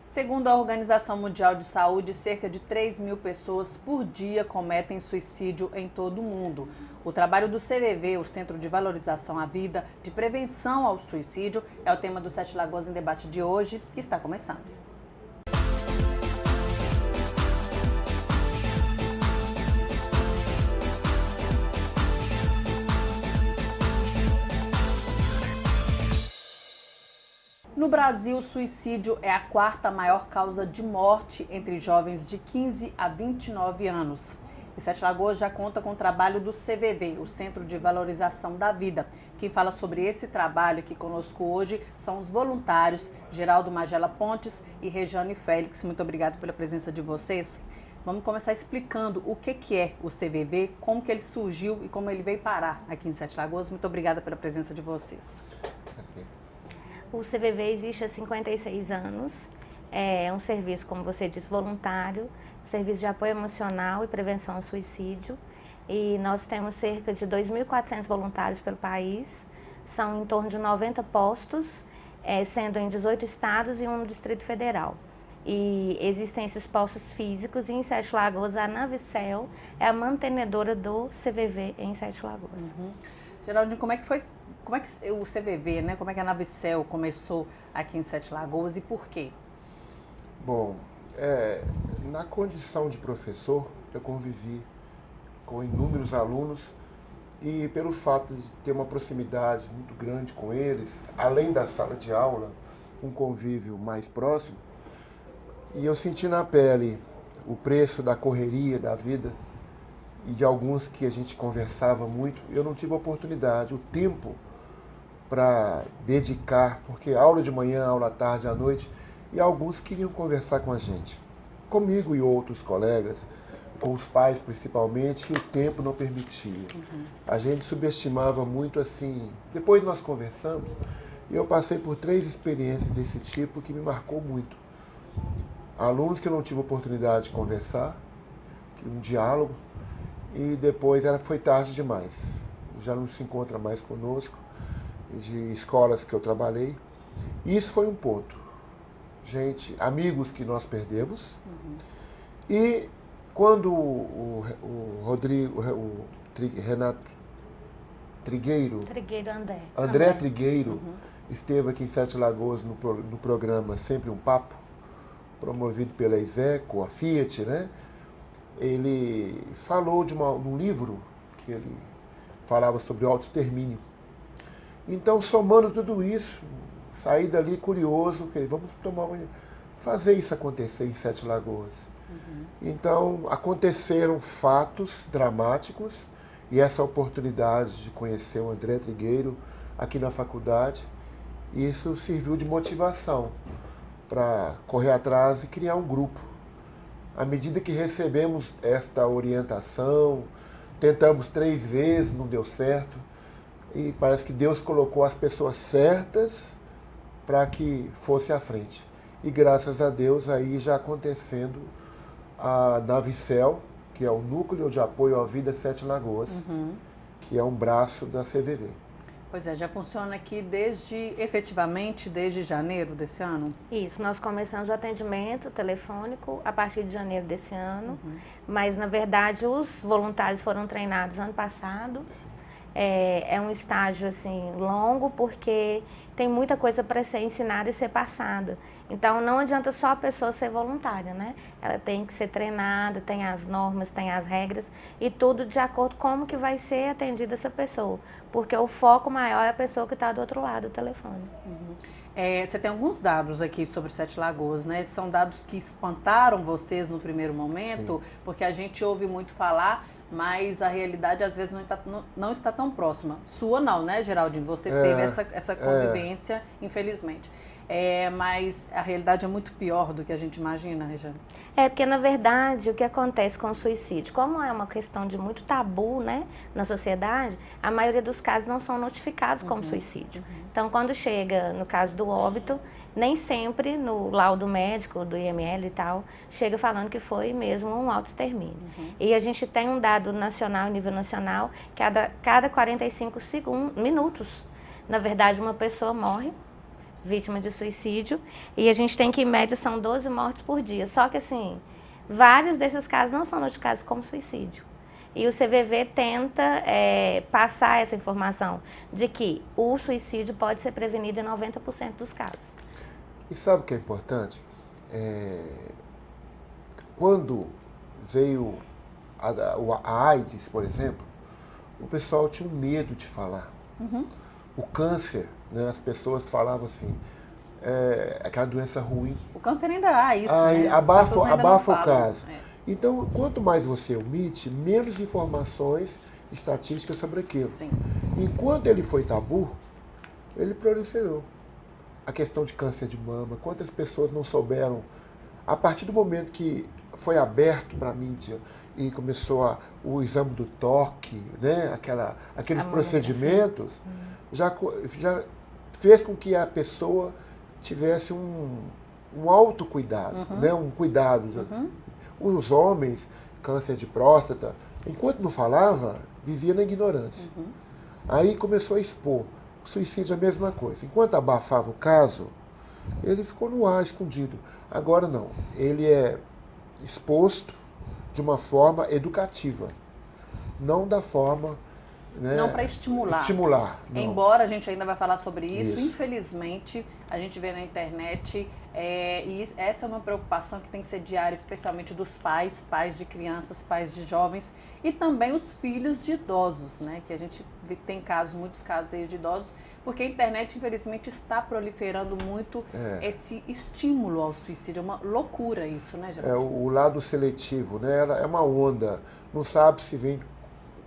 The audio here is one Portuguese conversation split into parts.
Segundo a Organização Mundial de Saúde, cerca de 3.000 pessoas por dia cometem suicídio em todo o mundo. O trabalho do CVV, o Centro de Valorização à Vida, de Prevenção ao Suicídio, é o tema do Sete Lagoas em Debate de hoje, que está começando. No Brasil, o suicídio é a quarta maior causa de morte entre jovens de 15 a 29 anos. E Sete Lagoas já conta com o trabalho do CVV, o Centro de Valorização da Vida. Quem fala sobre esse trabalho aqui conosco hoje são os voluntários Geraldo Magela Pontes e Rejane Félix. Muito obrigada pela presença de vocês. Vamos começar explicando o que é o CVV, como que ele surgiu e como ele veio parar aqui em Sete Lagoas. Muito obrigada pela presença de vocês. O CVV existe há 56 anos, é um serviço, como você disse, voluntário, serviço de apoio emocional e prevenção ao suicídio. E nós temos cerca de 2.400 voluntários pelo país, são em torno de 90 postos, sendo em 18 estados e um no Distrito Federal. E existem esses postos físicos e em Sete Lagoas a Navicel é a mantenedora do CVV em Sete Lagoas. Geraldinho, como é que o CVV, né? Como é que a Navicel começou aqui em Sete Lagoas e por quê? Bom, na condição de professor, eu convivi com inúmeros alunos e pelo fato de ter uma proximidade muito grande com eles, além da sala de aula, um convívio mais próximo, e eu senti na pele o preço da correria da vida e de alguns que a gente conversava muito, eu não tive a oportunidade, o tempo para dedicar, porque aula de manhã, aula à tarde, à noite, e alguns queriam conversar com a gente, comigo e outros colegas, com os pais principalmente, e o tempo não permitia. A gente subestimava muito assim. Depois nós conversamos, e eu passei por 3 experiências desse tipo que me marcou muito. Alunos que eu não tive oportunidade de conversar, um diálogo, e depois foi tarde demais. Já não se encontra mais conosco, de escolas que eu trabalhei. E isso foi um ponto. Gente, amigos que nós perdemos. E quando o Renato Trigueiro, André Trigueiro, esteve aqui em Sete Lagoas no programa Sempre um Papo, promovido pela Iveco, a Fiat, né? Ele falou de um livro que ele falava sobre o autoextermínio. Então, somando tudo isso, saí dali curioso, que vamos fazer isso acontecer em Sete Lagoas. Então, aconteceram fatos dramáticos e essa oportunidade de conhecer o André Trigueiro aqui na faculdade, isso serviu de motivação para correr atrás e criar um grupo. À medida que recebemos esta orientação, tentamos 3 vezes, não deu certo, e parece que Deus colocou as pessoas certas para que fosse à frente. E graças a Deus aí já acontecendo a Navicel, que é o Núcleo de Apoio à Vida Sete Lagoas, que é um braço da CVV. Pois é, já funciona aqui efetivamente desde janeiro desse ano? Isso, nós começamos o atendimento telefônico a partir de janeiro desse ano, mas na verdade os voluntários foram treinados ano passado. É um estágio assim longo porque tem muita coisa para ser ensinada e ser passada. Então não adianta só a pessoa ser voluntária, né? Ela tem que ser treinada, tem as normas, tem as regras e tudo de acordo com como que vai ser atendida essa pessoa. Porque o foco maior é a pessoa que está do outro lado do telefone. Você tem alguns dados aqui sobre Sete Lagoas, né? São dados que espantaram vocês no primeiro momento, porque a gente ouve muito falar, mas a realidade às vezes não está tão próxima. Sua não, né, Geraldinho? Você teve essa convivência, infelizmente. Mas a realidade é muito pior do que a gente imagina, Rejane. Porque na verdade o que acontece com o suicídio, como é uma questão de muito tabu, né, na sociedade, a maioria dos casos não são notificados como suicídio. Então quando chega no caso do óbito, nem sempre no laudo médico, do IML e tal, chega falando que foi mesmo um autoextermínio. E a gente tem um dado nacional, nível nacional, que cada 45 minutos, na verdade uma pessoa morre vítima de suicídio, e a gente tem que, em média, são 12 mortes por dia. Só que, assim, vários desses casos não são notificados como suicídio. E o CVV tenta passar essa informação de que o suicídio pode ser prevenido em 90% dos casos. E sabe o que é importante? Quando veio a AIDS, por exemplo, o pessoal tinha um medo de falar. Uhum. O câncer, né, as pessoas falavam assim, aquela doença ruim. O câncer ainda há isso, Aí, né? As pessoas ainda não abafa o falam. caso. Então, quanto mais você omite, menos informações estatísticas sobre aquilo. Sim. Enquanto ele foi tabu, ele proliferou. A questão de câncer de mama, quantas pessoas não souberam, a partir do momento que foi aberto para a mídia e começou o exame do toque, né? Aqueles procedimentos, já fez com que a pessoa tivesse um autocuidado, né? Um cuidado. Os homens, câncer de próstata, enquanto não falava, vivia na ignorância. Aí começou a expor. O suicídio é a mesma coisa. Enquanto abafava o caso, ele ficou no ar, escondido. Agora não. Ele é exposto de uma forma educativa, não da forma... Né, não para estimular. Não. Embora a gente ainda vai falar sobre isso, infelizmente, a gente vê na internet, e essa é uma preocupação que tem que ser diária, especialmente dos pais de crianças, pais de jovens, e também os filhos de idosos, né? Que a gente tem muitos casos aí de idosos, porque a internet, infelizmente, está proliferando muito esse estímulo ao suicídio. É uma loucura isso, né, Geraldo? O lado seletivo, né? Ela é uma onda, não sabe se vem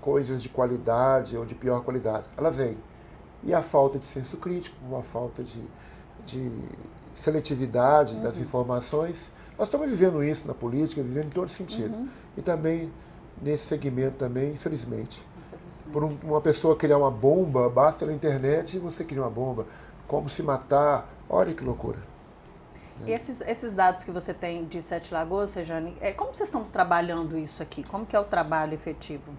coisas de qualidade ou de pior qualidade. Ela vem. E a falta de senso crítico, a falta de seletividade das informações. Nós estamos vivendo isso na política, vivendo em todo sentido. E também nesse segmento também, infelizmente. Por uma pessoa criar uma bomba, basta na internet e você cria uma bomba. Como se matar, olha que loucura. E esses dados que você tem de Sete Lagoas, Rejane, como vocês estão trabalhando isso aqui? Como que é o trabalho efetivo?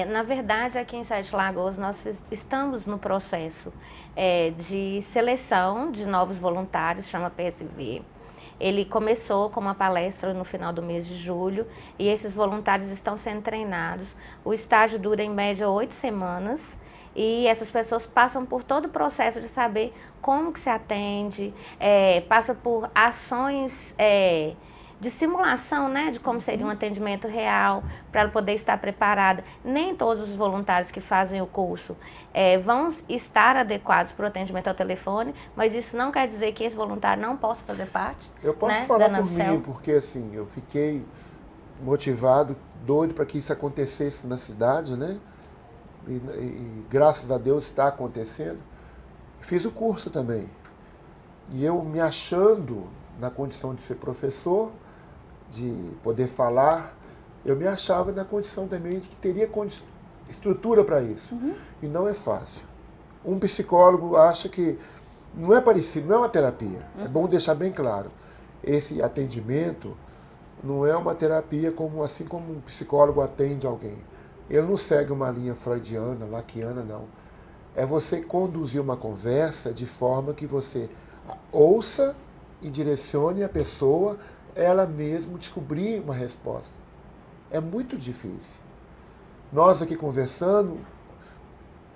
Na verdade, aqui em Sete Lagoas, nós estamos no processo de seleção de novos voluntários, chama PSV. Ele começou com uma palestra no final do mês de julho e esses voluntários estão sendo treinados. O estágio dura em média 8 semanas e essas pessoas passam por todo o processo de saber como que se atende, passa por ações de simulação, né, de como seria um atendimento real, para ela poder estar preparada. Nem todos os voluntários que fazem o curso vão estar adequados para o atendimento ao telefone, mas isso não quer dizer que esse voluntário não possa fazer parte. Eu posso falar por mim, porque assim, eu fiquei motivado, doido para que isso acontecesse na cidade, né? E graças a Deus está acontecendo. Fiz o curso também. E eu me achando na condição de ser professor, de poder falar, eu me achava na condição também de que teria estrutura para isso. E não é fácil. Um psicólogo acha que não é parecido, não é uma terapia. É bom deixar bem claro. Esse atendimento não é uma terapia assim como um psicólogo atende alguém. Ele não segue uma linha freudiana, laquiana, não. É você conduzir uma conversa de forma que você ouça e direcione a pessoa, ela mesma descobrir uma resposta. É muito difícil. Nós aqui conversando,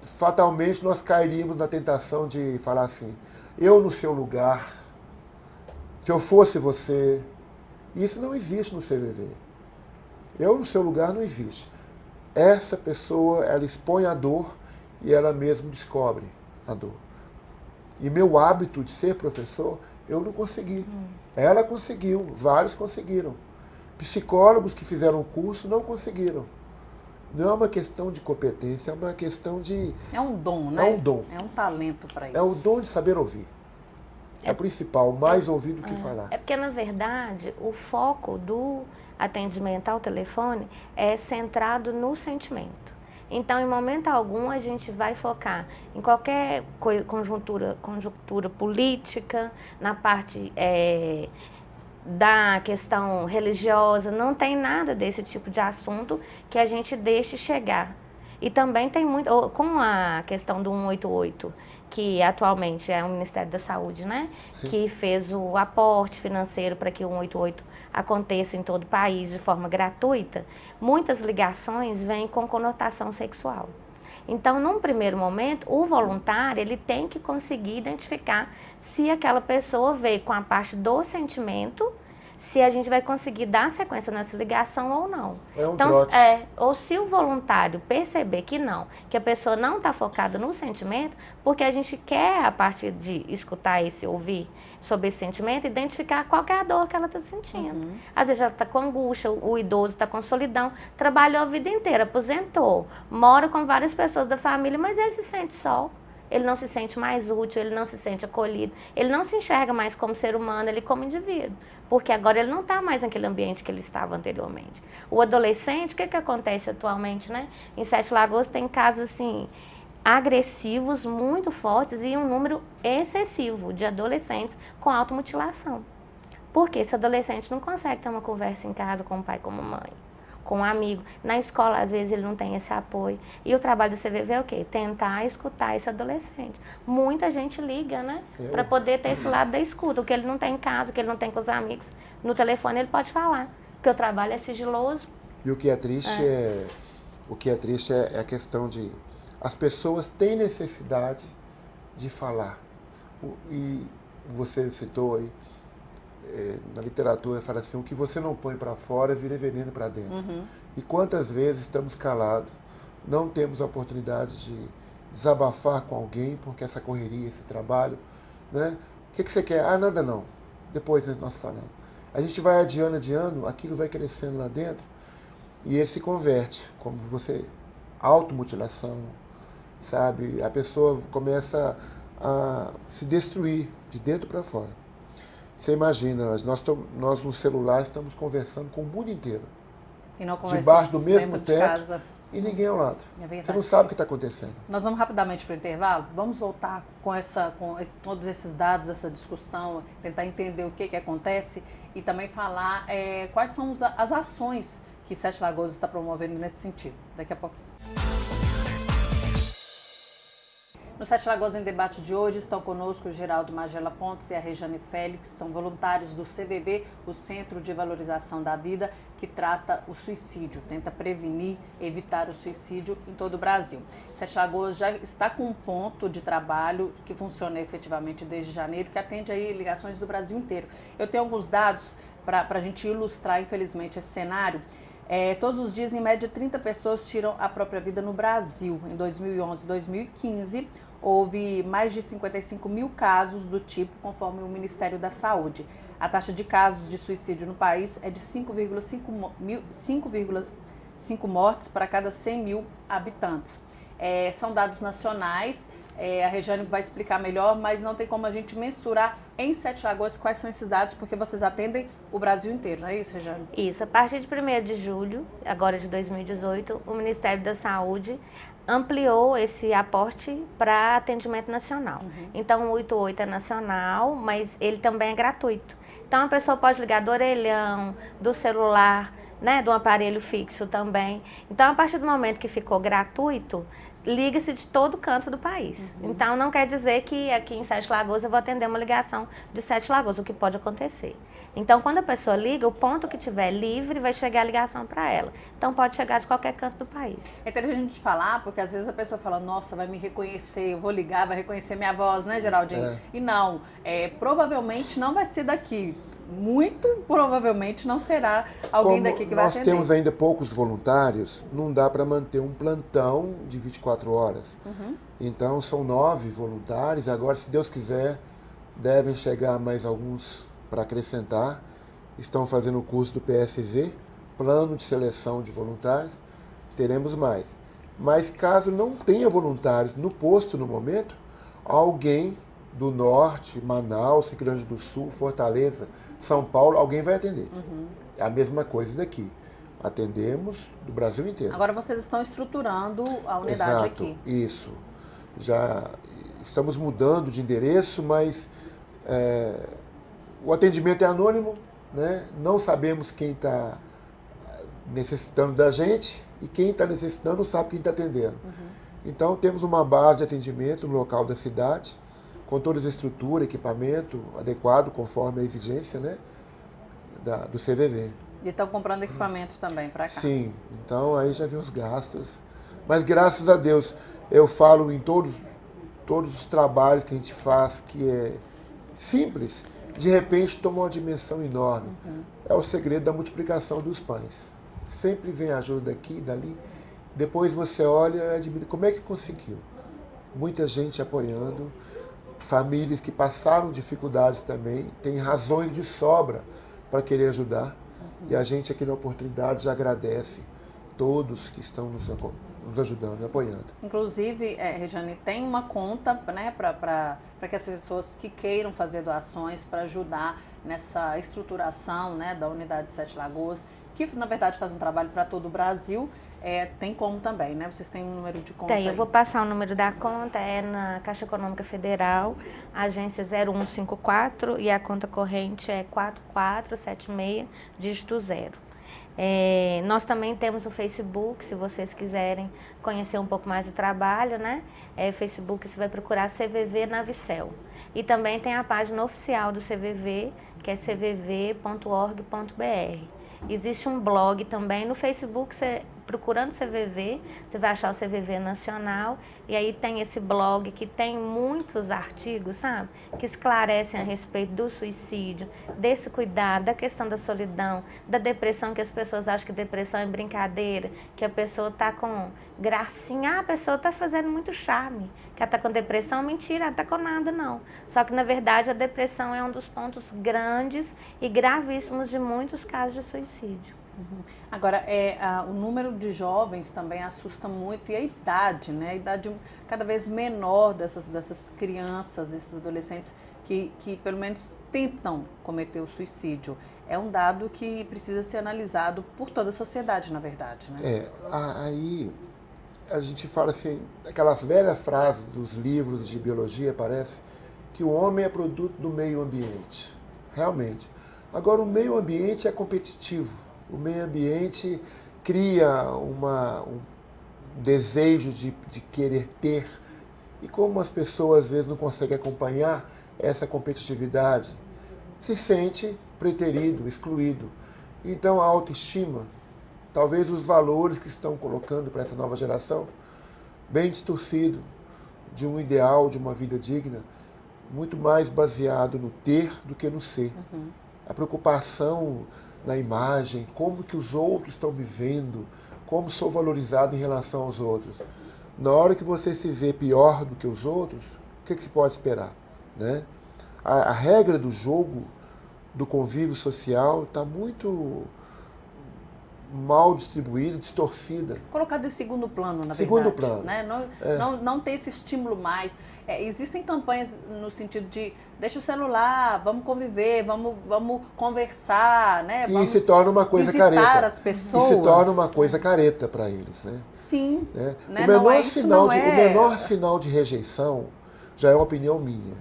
fatalmente nós cairíamos na tentação de falar assim, eu no seu lugar, se eu fosse você. Isso não existe no CVV. Eu no seu lugar não existe. Essa pessoa, ela expõe a dor e ela mesma descobre a dor. E meu hábito de ser professor, eu não consegui. Ela conseguiu, vários conseguiram. Psicólogos que fizeram o curso não conseguiram. Não é uma questão de competência, é uma questão de... É um dom, né? É um dom. É um talento para isso. É o dom de saber ouvir. É o principal, mais ouvir do que falar. É porque, na verdade, o foco do atendimento ao telefone é centrado no sentimento. Então, em momento algum, a gente vai focar em qualquer conjuntura política, na parte da questão religiosa, não tem nada desse tipo de assunto que a gente deixe chegar. E também tem muito, com a questão do 188, que atualmente é o Ministério da Saúde, né? Sim. Que fez o aporte financeiro para que o 188 aconteça em todo o país de forma gratuita, muitas ligações vêm com conotação sexual. Então, num primeiro momento, o voluntário ele tem que conseguir identificar se aquela pessoa veio com a parte do sentimento, se a gente vai conseguir dar sequência nessa ligação ou não. É um Então, trote. ou se o voluntário perceber que não, que a pessoa não está focada no sentimento, porque a gente quer, a partir de escutar esse, ouvir sobre esse sentimento, identificar qual que é a dor que ela está sentindo. Às vezes ela está com angústia, o idoso está com solidão, trabalhou a vida inteira, aposentou, mora com várias pessoas da família, mas ele se sente só. Ele não se sente mais útil, ele não se sente acolhido, ele não se enxerga mais como ser humano, ele como indivíduo, porque agora ele não está mais naquele ambiente que ele estava anteriormente. O adolescente, o que acontece atualmente, né? Em Sete Lagoas tem casos assim, agressivos, muito fortes e um número excessivo de adolescentes com automutilação. Porque esse adolescente não consegue ter uma conversa em casa com o pai, com a mãe, com um amigo. Na escola, às vezes, ele não tem esse apoio. E o trabalho do CVV é o quê? Tentar escutar esse adolescente. Muita gente liga, né? Para poder ter esse lado da escuta. O que ele não tem em casa, o que ele não tem com os amigos. No telefone ele pode falar. Porque o trabalho é sigiloso. E o que é triste é a questão de... As pessoas têm necessidade de falar. E você citou aí, na literatura fala assim, o que você não põe para fora vira veneno para dentro. E quantas vezes estamos calados, não temos a oportunidade de desabafar com alguém, porque essa correria, esse trabalho, né? O que você quer? Ah, nada não. Depois nós falamos. A gente vai adiando, aquilo vai crescendo lá dentro e ele se converte, como você, automutilação, sabe? A pessoa começa a se destruir de dentro para fora. Você imagina, nós no celular estamos conversando com o mundo inteiro. E não debaixo do mesmo de teto casa. E ninguém ao lado. É verdade. Você não sabe o que está acontecendo. Nós vamos rapidamente para o intervalo. Vamos voltar com todos esses dados, essa discussão, tentar entender o que acontece e também falar quais são as ações que Sete Lagoas está promovendo nesse sentido. Daqui a pouquinho. No Sete Lagoas em Debate de hoje estão conosco o Geraldo Magela Pontes e a Rejane Félix, são voluntários do CVV, o Centro de Valorização da Vida, que trata o suicídio, tenta prevenir, evitar o suicídio em todo o Brasil. Sete Lagoas já está com um ponto de trabalho que funciona efetivamente desde janeiro, que atende aí ligações do Brasil inteiro. Eu tenho alguns dados para a gente ilustrar, infelizmente, esse cenário. Todos os dias, em média, 30 pessoas tiram a própria vida no Brasil. Em 2011 e 2015, houve mais de 55 mil casos do tipo, conforme o Ministério da Saúde. A taxa de casos de suicídio no país é de 5,5 mortes para cada 100 mil habitantes. São dados nacionais. A Rejane vai explicar melhor, mas não tem como a gente mensurar em Sete Lagoas quais são esses dados, porque vocês atendem o Brasil inteiro, não é isso, Rejane? Isso, a partir de 1º de julho, agora de 2018, o Ministério da Saúde ampliou esse aporte para atendimento nacional. Então, o 188 é nacional, mas ele também é gratuito. Então, a pessoa pode ligar do orelhão, do celular, né, do aparelho fixo também. Então, a partir do momento que ficou gratuito, liga-se de todo canto do país. Então, não quer dizer que aqui em Sete Lagoas eu vou atender uma ligação de Sete Lagoas, o que pode acontecer. Então, quando a pessoa liga, o ponto que tiver livre vai chegar a ligação para ela. Então, pode chegar de qualquer canto do país. É interessante a gente falar, porque às vezes a pessoa fala, nossa, vai me reconhecer, eu vou ligar, vai reconhecer minha voz, né, Geraldinho? E não, provavelmente não vai ser daqui. Muito provavelmente não será alguém daqui que vai atender. Nós temos ainda poucos voluntários, não dá para manter um plantão de 24 horas. Então, são 9 voluntários. Agora, se Deus quiser, devem chegar mais alguns para acrescentar. Estão fazendo o curso do PSV, Plano de Seleção de Voluntários. Teremos mais. Mas, caso não tenha voluntários no posto no momento, alguém do Norte, Manaus, Rio Grande do Sul, Fortaleza, São Paulo, alguém vai atender. É a mesma coisa daqui. Atendemos do Brasil inteiro. Agora vocês estão estruturando a unidade aqui. Isso. Já estamos mudando de endereço, mas o atendimento é anônimo, né? Não sabemos quem está necessitando da gente e quem está necessitando não sabe quem está atendendo. Então, temos uma base de atendimento no local da cidade, com toda a estrutura, equipamento adequado, conforme a exigência, né, do CVV. E estão comprando equipamento também para cá? Sim, então aí já vem os gastos. Mas graças a Deus, eu falo em todos os trabalhos que a gente faz, que é simples, de repente toma uma dimensão enorme. É o segredo da multiplicação dos pães. Sempre vem ajuda daqui e dali. Depois você olha e admira como é que conseguiu. Muita gente apoiando, famílias que passaram dificuldades também, têm razões de sobra para querer ajudar. E a gente aqui na oportunidade já agradece todos que estão nos ajudando e apoiando. Inclusive, Rejane, tem uma conta, né, para que as pessoas que queiram fazer doações para ajudar nessa estruturação, né, da unidade de Sete Lagoas, que na verdade faz um trabalho para todo o Brasil. Tem como também, né? Vocês têm um número de conta? Tem, eu vou passar o número da conta, é na Caixa Econômica Federal, agência 0154 e a conta corrente é 4476, dígito 0. Nós também temos o Facebook, se vocês quiserem conhecer um pouco mais do trabalho, né? Facebook, você vai procurar CVV Navicel. E também tem a página oficial do CVV, que é cvv.org.br. Existe um blog também no Facebook, procurando CVV, você vai achar o CVV Nacional, e aí tem esse blog que tem muitos artigos, sabe? Que esclarecem a respeito do suicídio, desse cuidado, da questão da solidão, da depressão, que as pessoas acham que depressão é brincadeira, que a pessoa está com gracinha, a pessoa está fazendo muito charme, que ela está com depressão, mentira, ela está com nada não. Só que na verdade a depressão é um dos pontos grandes e gravíssimos de muitos casos de suicídio. Agora, o número de jovens também assusta muito, e a idade, né? A idade cada vez menor dessas crianças, desses adolescentes que pelo menos tentam cometer o suicídio. É um dado que precisa ser analisado por toda a sociedade, na verdade, né? Aí a gente fala assim, aquelas velhas frases dos livros de biologia, parece, que o homem é produto do meio ambiente. Realmente. Agora, o meio ambiente é competitivo. O meio ambiente cria um desejo de querer ter. E como as pessoas, às vezes, não conseguem acompanhar essa competitividade, se sente preterido, excluído. Então, a autoestima, talvez os valores que estão colocando para essa nova geração, bem distorcido, de um ideal, de uma vida digna, muito mais baseado no ter do que no ser. A preocupação na imagem, como que os outros estão me vendo, como sou valorizado em relação aos outros. Na hora que você se vê pior do que os outros, o que se pode esperar, né? A regra do jogo, do convívio social, está muito mal distribuída, distorcida. Colocado em segundo plano, na segundo verdade. Plano. Né? Não ter esse estímulo mais. Existem campanhas no sentido de deixa o celular, vamos conviver, vamos conversar, né? Vamos se torna uma coisa visitar careta. As pessoas. E se torna uma coisa careta para eles, né? Sim. Né? Né? O menor sinal de rejeição já é uma opinião minha.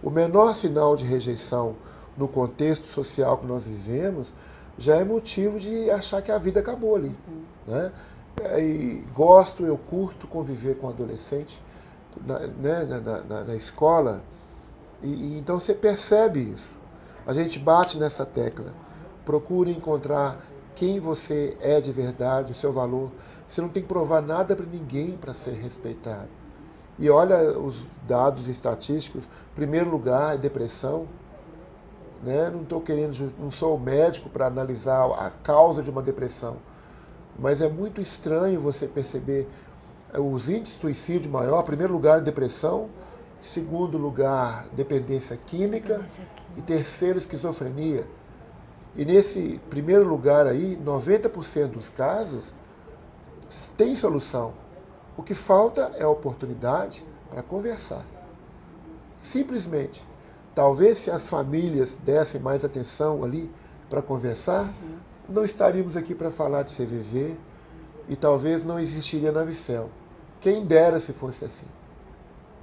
O menor sinal de rejeição no contexto social que nós vivemos já é motivo de achar que a vida acabou ali. Né? E eu curto conviver com adolescente na escola, e então você percebe isso. A gente bate nessa tecla. Procure encontrar quem você é de verdade, o seu valor. Você não tem que provar nada para ninguém para ser respeitado. E olha os dados estatísticos. Primeiro lugar é depressão. Né? Não sou médico para analisar a causa de uma depressão, mas é muito estranho você perceber os índices de suicídio maior. Primeiro lugar, depressão. Segundo lugar, dependência química. E terceiro, esquizofrenia. E nesse primeiro lugar aí, 90% dos casos tem solução. O que falta é oportunidade para conversar. Simplesmente. Talvez se as famílias dessem mais atenção ali para conversar, não estaríamos aqui para falar de CVV e talvez não existiria Navicel. Quem dera se fosse assim.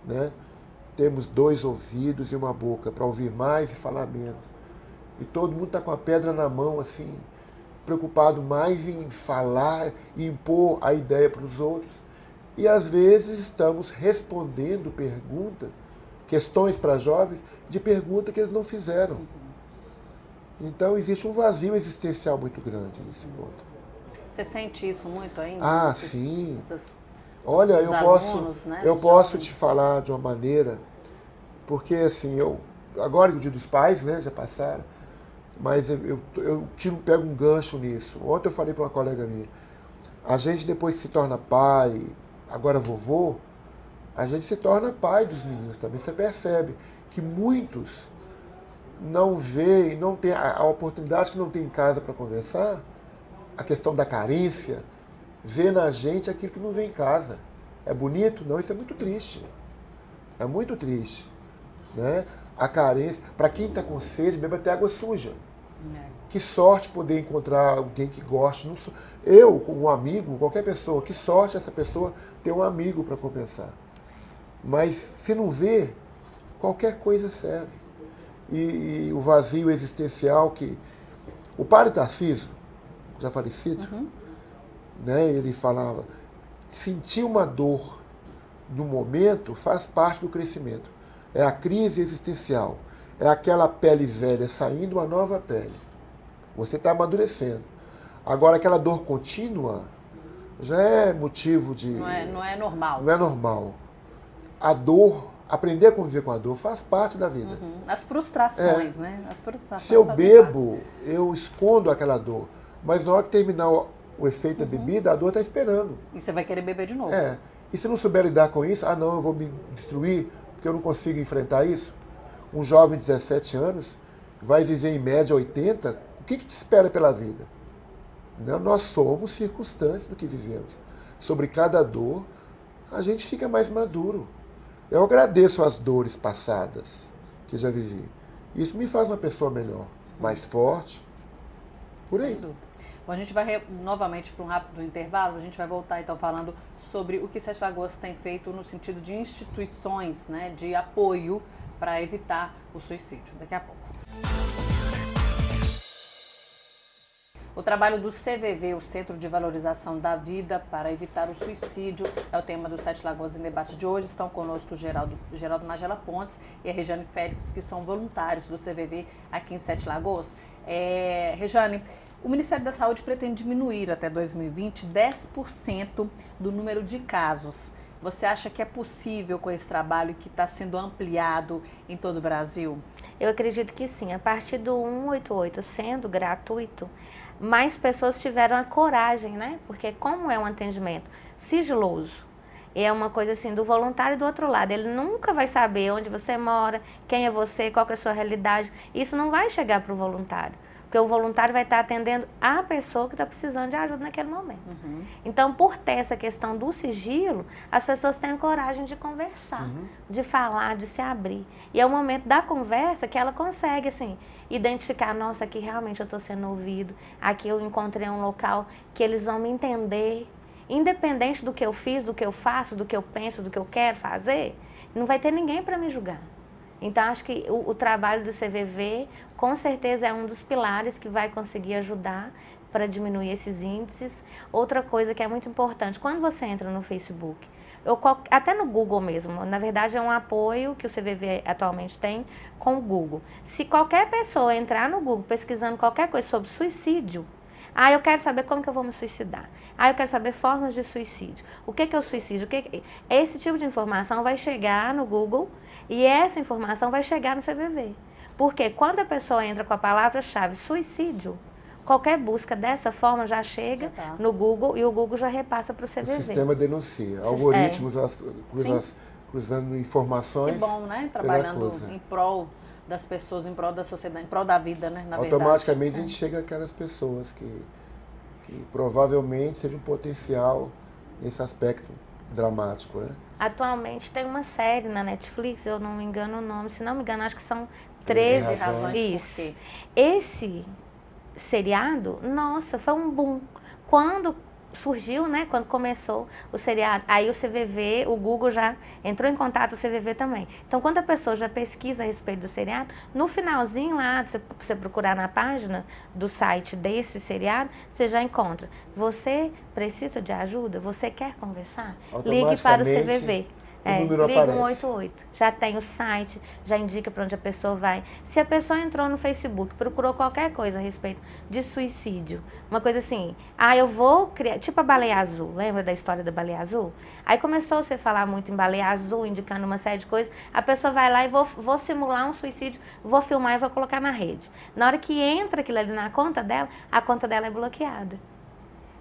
Né? Temos 2 ouvidos e uma boca para ouvir mais e falar menos. E todo mundo está com a pedra na mão, assim, preocupado mais em falar e impor a ideia para os outros. E às vezes estamos respondendo questões para jovens, de perguntas que eles não fizeram. Então existe um vazio existencial muito grande nesse ponto. Você sente isso muito ainda? Ah, sim. Esses, Olha, os eu alunos, né, eu os posso jovens. te falar de uma maneira, porque assim, agora que o Dia dos Pais, né, já passaram, mas pego um gancho nisso. Ontem eu falei para uma colega minha, a gente depois que se torna pai, agora vovô, a gente se torna pai dos meninos também. Você percebe que muitos não veem, não tem a oportunidade que não tem em casa para conversar, a questão da carência, vê na gente aquilo que não vê em casa. É bonito? Não, isso é muito triste. É muito triste. Né? A carência. Para quem está com sede, beba até água suja. Que sorte poder encontrar alguém que goste. Eu, como um amigo, qualquer pessoa, que sorte essa pessoa ter um amigo para compensar. Mas se não vê, qualquer coisa serve. E o vazio existencial que... O padre Tarcísio, já falecido, né, ele falava, sentir uma dor no momento faz parte do crescimento. É a crise existencial. É aquela pele velha saindo uma nova pele. Você está amadurecendo. Agora, aquela dor contínua já é motivo de... Não é normal. Não é normal. A dor, aprender a conviver com a dor faz parte da vida. As frustrações, né? As frustrações Se eu fazem bebo, eu escondo aquela dor. Mas na hora que terminar o efeito da bebida, a dor está esperando. E você vai querer beber de novo. E se não souber lidar com isso, não, eu vou me destruir porque eu não consigo enfrentar isso. Um jovem de 17 anos vai viver em média 80, o que te espera pela vida? Nós somos circunstâncias do que vivemos. Sobre cada dor, a gente fica mais maduro. Eu agradeço as dores passadas que eu já vivi. Isso me faz uma pessoa melhor, mais forte, por aí. Sem dúvida. Bom, a gente vai novamente para um rápido intervalo, a gente vai voltar então falando sobre o que Sete Lagoas tem feito no sentido de instituições, né, de apoio para evitar o suicídio. Daqui a pouco. O trabalho do CVV, o Centro de Valorização da Vida para Evitar o Suicídio, é o tema do Sete Lagoas em Debate de hoje. Estão conosco o Geraldo Magela Pontes e a Rejane Félix, que são voluntários do CVV aqui em Sete Lagoas. Rejane, o Ministério da Saúde pretende diminuir até 2020 10% do número de casos. Você acha que é possível com esse trabalho que está sendo ampliado em todo o Brasil? Eu acredito que sim. A partir do 188 sendo gratuito, mais pessoas tiveram a coragem, né? Porque como é um atendimento sigiloso, é uma coisa assim do voluntário do outro lado, ele nunca vai saber onde você mora, quem é você, qual que é a sua realidade. Isso não vai chegar para o voluntário, porque o voluntário vai estar atendendo a pessoa que está precisando de ajuda naquele momento. Então, por ter essa questão do sigilo, as pessoas têm coragem de conversar, de falar, de se abrir. E é o momento da conversa que ela consegue, assim, identificar, nossa, aqui realmente eu estou sendo ouvido, aqui eu encontrei um local que eles vão me entender, independente do que eu fiz, do que eu faço, do que eu penso, do que eu quero fazer, não vai ter ninguém para me julgar. Então, acho que o trabalho do CVV, com certeza, é um dos pilares que vai conseguir ajudar para diminuir esses índices. Outra coisa que é muito importante, quando você entra no Facebook, até no Google mesmo, na verdade é um apoio que o CVV atualmente tem com o Google. Se qualquer pessoa entrar no Google pesquisando qualquer coisa sobre suicídio, eu quero saber como que eu vou me suicidar. Eu quero saber formas de suicídio. O que é o suicídio? Esse tipo de informação vai chegar no Google e essa informação vai chegar no CVV. Porque quando a pessoa entra com a palavra-chave suicídio, qualquer busca dessa forma já chega no Google e o Google já repassa para o CVV. O sistema denuncia. Algoritmos cruzando informações. Que bom, né? Trabalhando em prol das pessoas, em prol da sociedade, em prol da vida, né? Na automaticamente verdade. A gente chega àquelas pessoas que provavelmente seja um potencial nesse aspecto dramático, né? Atualmente tem uma série na Netflix, eu não me engano o nome, se não me engano acho que são 13 razões. Isso. Por quê? Esse seriado, nossa, foi um boom. Quando surgiu, né, quando começou o seriado. Aí o CVV, o Google já entrou em contato, o CVV também. Então, quando a pessoa já pesquisa a respeito do seriado, no finalzinho lá, você procurar na página do site desse seriado, você já encontra. Você precisa de ajuda? Você quer conversar? Ligue para o CVV. O número liga aparece. 188. Já tem o site, já indica para onde a pessoa vai. Se a pessoa entrou no Facebook, procurou qualquer coisa a respeito de suicídio, uma coisa assim, eu vou criar, tipo a baleia azul, lembra da história da baleia azul? Aí começou a falar muito em baleia azul, indicando uma série de coisas, a pessoa vai lá e vou simular um suicídio, vou filmar e vou colocar na rede. Na hora que entra aquilo ali na conta dela, a conta dela é bloqueada.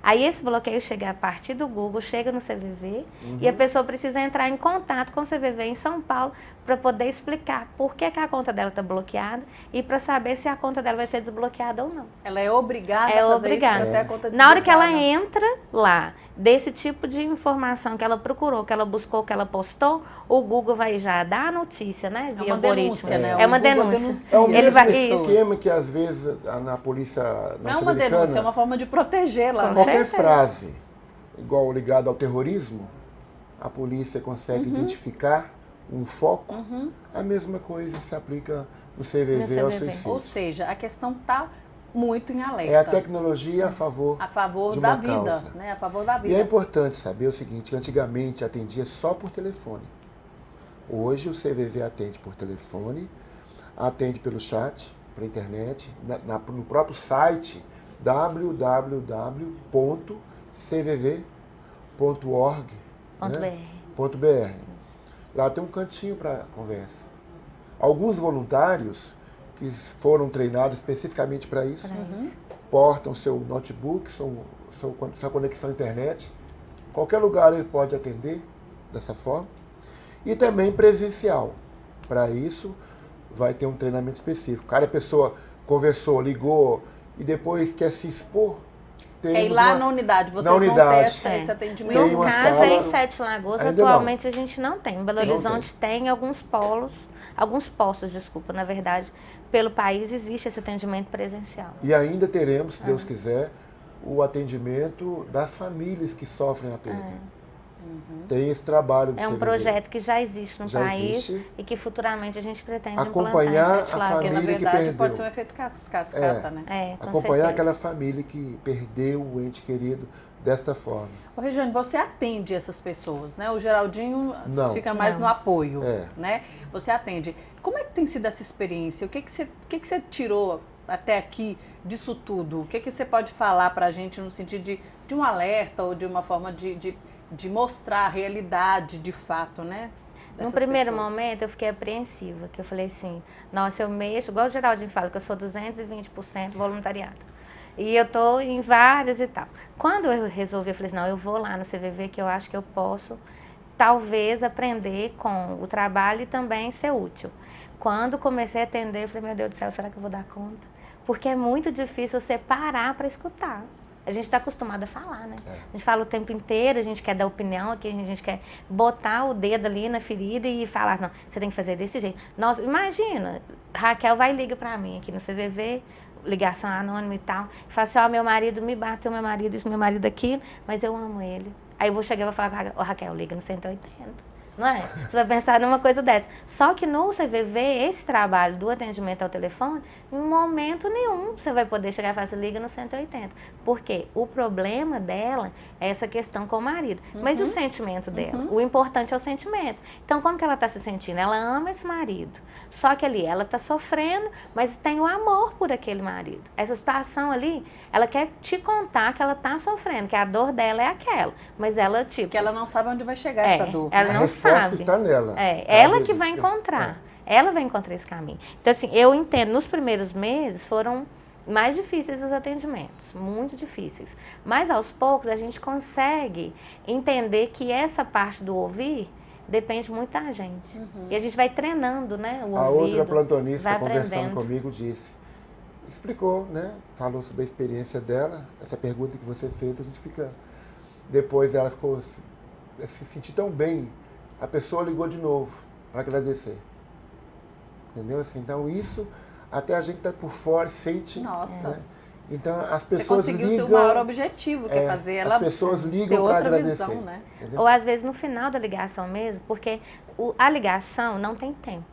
Aí esse bloqueio chega a partir do Google, chega no CVV e a pessoa precisa entrar em contato com o CVV em São Paulo para poder explicar por que a conta dela está bloqueada e para saber se a conta dela vai ser desbloqueada ou não. Ela é obrigada a fazer isso até a conta Na hora que ela desbloqueada. entra lá, desse tipo de informação que ela procurou, que ela buscou, que ela postou, o Google vai já dar a notícia, né? Via algoritmo. Denúncia, né? É uma O Google denúncia. denuncia. É o Ele mesmo vai- esquema que às vezes na polícia Não é uma norte-americana, denúncia, é uma forma de protegê-la. Com né? qualquer certeza. frase igual ligada ao terrorismo, a polícia consegue identificar um foco. A mesma coisa se aplica no CVV ao CVV. suicídio. Ou seja, a questão está muito em alerta. É a tecnologia a favor de da uma vida, causa. né? A favor da E vida. é importante saber o seguinte, antigamente atendia só por telefone. Hoje o CVV atende por telefone, atende pelo chat, pela internet, no próprio site www.cvv.org.br. Lá tem um cantinho para conversa. Alguns voluntários que foram treinados especificamente para isso, portam seu notebook, sua conexão à internet. Qualquer lugar ele pode atender dessa forma. E também presencial. Para isso, vai ter um treinamento específico. Cada pessoa conversou, ligou e depois quer se expor. É ir lá na unidade, vocês vão ter esse atendimento. Tem No uma caso, sala- em Sete Lagoas, Ainda atualmente a gente não tem. Em Belo Sim, Horizonte tem alguns postos, na verdade, pelo país existe esse atendimento presencial. E ainda teremos, se Deus quiser, o atendimento das famílias que sofrem a perda. Tem esse trabalho do É um CVV. projeto que já existe no Já país existe. e que futuramente a gente pretende Acompanhar implantar em Sete a Lagoas. Porque, na família que verdade, perdeu. pode ser um efeito cascata, né? Com Acompanhar certeza. aquela família que perdeu o ente querido desta forma. Ô, Regiane, você atende essas pessoas, né? O Geraldinho Não. fica mais Não. no apoio, É. né? Você atende. Como é que tem sido essa experiência? O que você tirou até aqui disso tudo? O que você pode falar pra gente no sentido de um alerta ou de uma forma de mostrar a realidade de fato, né? No dessas primeiro pessoas? momento eu fiquei apreensiva, que eu falei assim, nossa, eu mexo, igual o Geraldinho fala, que eu sou 220% voluntariado. E eu tô em várias e tal. Quando eu resolvi, eu falei assim, não, eu vou lá no CVV, que eu acho que eu posso, talvez, aprender com o trabalho e também ser útil. Quando comecei a atender, eu falei, meu Deus do céu, será que eu vou dar conta? Porque é muito difícil você parar para escutar. A gente está acostumado a falar, né? A gente fala o tempo inteiro, a gente quer dar opinião, aqui a gente quer botar o dedo ali na ferida e falar, não, você tem que fazer desse jeito. Nossa, imagina, Raquel vai e liga para mim aqui no CVV, ligação anônima e tal, e fala assim, ó, meu marido me bateu, meu marido isso, meu marido aquilo, mas eu amo ele. Aí eu vou chegar e vou falar, ô Raquel, liga no 180. Não é? Você vai pensar numa coisa dessa. Só que no CVV, esse trabalho do atendimento ao telefone, em momento nenhum você vai poder chegar e falar assim, liga no 180. Por quê? O problema dela é essa questão com o marido. Mas e o sentimento dela? O importante é o sentimento. Então, como que ela está se sentindo? Ela ama esse marido. Só que ali, ela está sofrendo, mas tem o amor por aquele marido. Essa situação ali, ela quer te contar que ela está sofrendo, que a dor dela é aquela. Mas ela, tipo... Porque ela não sabe onde vai chegar essa dor. Ela A não resposta sabe. está nela. Ela que vai encontrar. Ela vai encontrar esse caminho. Então, assim, eu entendo, nos primeiros meses foram mais difíceis os atendimentos, muito difíceis. Mas, aos poucos, a gente consegue entender que essa parte do ouvir depende muito da gente. E a gente vai treinando, né, o A ouvido. outra plantonista vai conversando aprendendo. comigo disse, explicou, né? Falou sobre a experiência dela, essa pergunta que você fez, a gente fica... Depois ela ficou se sentir tão bem, a pessoa ligou de novo para agradecer. Entendeu? Assim, então isso, até a gente tá por fora, sente. Nossa. Né? Então as Você pessoas conseguiu ligam... seu maior objetivo, que é fazer ela as pessoas ter ligam para outra agradecer. visão, né? Entendeu? Ou às vezes no final da ligação mesmo, porque a ligação não tem tempo.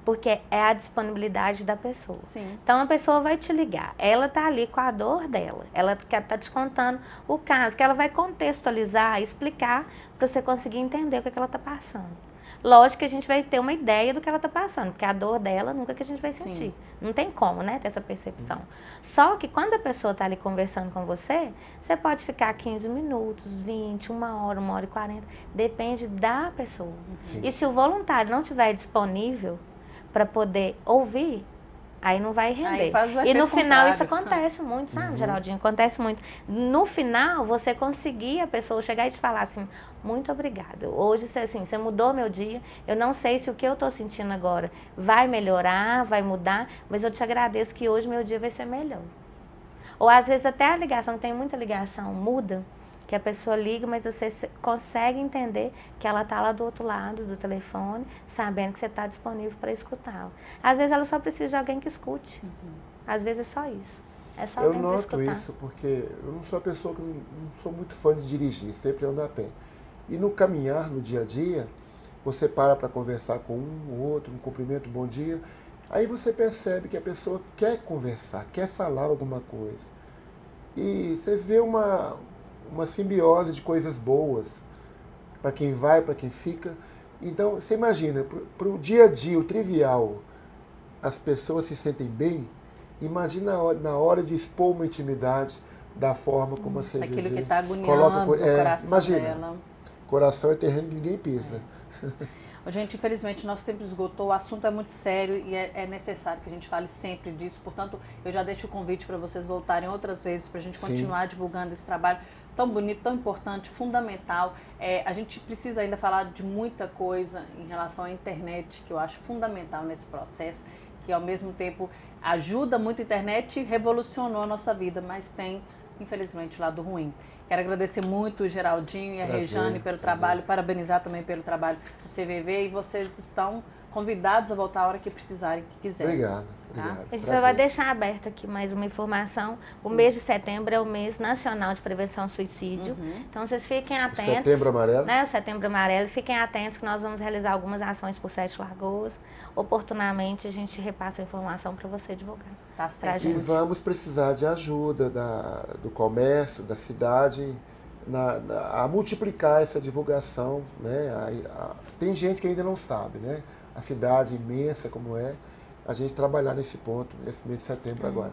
Porque é a disponibilidade da pessoa. Sim. Então a pessoa vai te ligar, ela tá ali com a dor dela, ela tá te contando o caso, que ela vai contextualizar, explicar para você conseguir entender o que ela tá passando. Lógico que a gente vai ter uma ideia do que ela tá passando, porque a dor dela nunca que a gente vai sentir. Sim. Não tem como, né, ter essa percepção. Só que quando a pessoa tá ali conversando com você, você pode ficar 15 minutos, 20, 1 hora e 40, depende da pessoa. Sim. E se o voluntário não estiver disponível para poder ouvir, aí não vai render. Aí faz o E efeito no final isso contrário. acontece muito, sabe, Geraldinho? Acontece muito. No final, você conseguir a pessoa chegar e te falar assim, muito obrigada. Hoje, você mudou meu dia. Eu não sei se o que eu estou sentindo agora vai melhorar, vai mudar, mas eu te agradeço que hoje meu dia vai ser melhor. Ou às vezes até a ligação, tem muita ligação, muda, que a pessoa liga, mas você consegue entender que ela está lá do outro lado do telefone, sabendo que você está disponível para escutá-la. Às vezes ela só precisa de alguém que escute. Às vezes é só isso. É só Eu alguém para noto escutar. isso porque eu não sou uma pessoa que não sou muito fã de dirigir, sempre ando a pé. E no caminhar, no dia a dia, você para conversar com um ou outro, um cumprimento, bom dia, aí você percebe que a pessoa quer conversar, quer falar alguma coisa. E você vê uma simbiose de coisas boas, para quem vai, para quem fica. Então, você imagina, para o dia a dia, o trivial, as pessoas se sentem bem, imagina na hora de expor uma intimidade da forma como a CGV Aquilo que está agoniando coloca, o coração imagina, dela. Coração é terreno que ninguém pisa. Gente, infelizmente, nosso tempo esgotou, o assunto é muito sério e é necessário que a gente fale sempre disso. Portanto, eu já deixo o convite para vocês voltarem outras vezes, para a gente continuar divulgando esse trabalho tão bonito, tão importante, fundamental. A gente precisa ainda falar de muita coisa em relação à internet, que eu acho fundamental nesse processo, que ao mesmo tempo ajuda muito a internet e revolucionou a nossa vida, mas tem, infelizmente, o lado ruim. Quero agradecer muito o Geraldinho e a Rejane pelo trabalho, parabenizar também pelo trabalho do CVV, e vocês estão convidados a voltar a hora que precisarem, que quiserem. Obrigado. A gente já vai deixar aberto aqui mais uma informação. O mês de setembro é o mês nacional de prevenção ao suicídio. Então vocês fiquem atentos. Setembro Amarelo. Né, o Setembro Amarelo. Fiquem atentos que nós vamos realizar algumas ações por 7 Lagoas. Oportunamente a gente repassa a informação para você divulgar. Tá certo. E vamos precisar de ajuda do comércio, da cidade, a multiplicar essa divulgação, né? Tem gente que ainda não sabe, né? A cidade imensa como é, a gente trabalhar nesse ponto, nesse mês de setembro agora.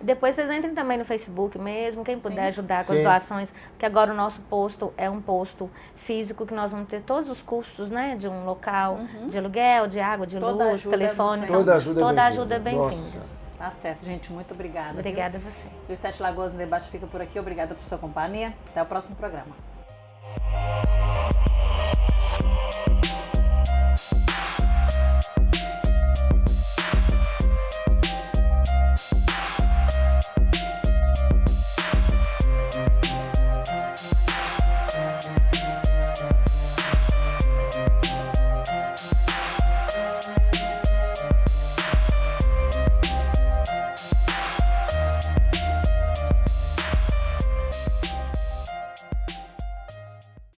Depois vocês entrem também no Facebook mesmo, quem puder ajudar com as Sim. doações, porque agora o nosso posto é um posto físico que nós vamos ter todos os custos, né, de um local, de aluguel, de água, de Toda luz, ajuda telefone. é Toda ajuda toda é ajuda é bem-vinda. bem-vinda. Nossa. Tá certo, gente. Muito obrigada. Obrigada a você. E o 7 Lagoas no Debate fica por aqui. Obrigada por sua companhia. Até o próximo programa.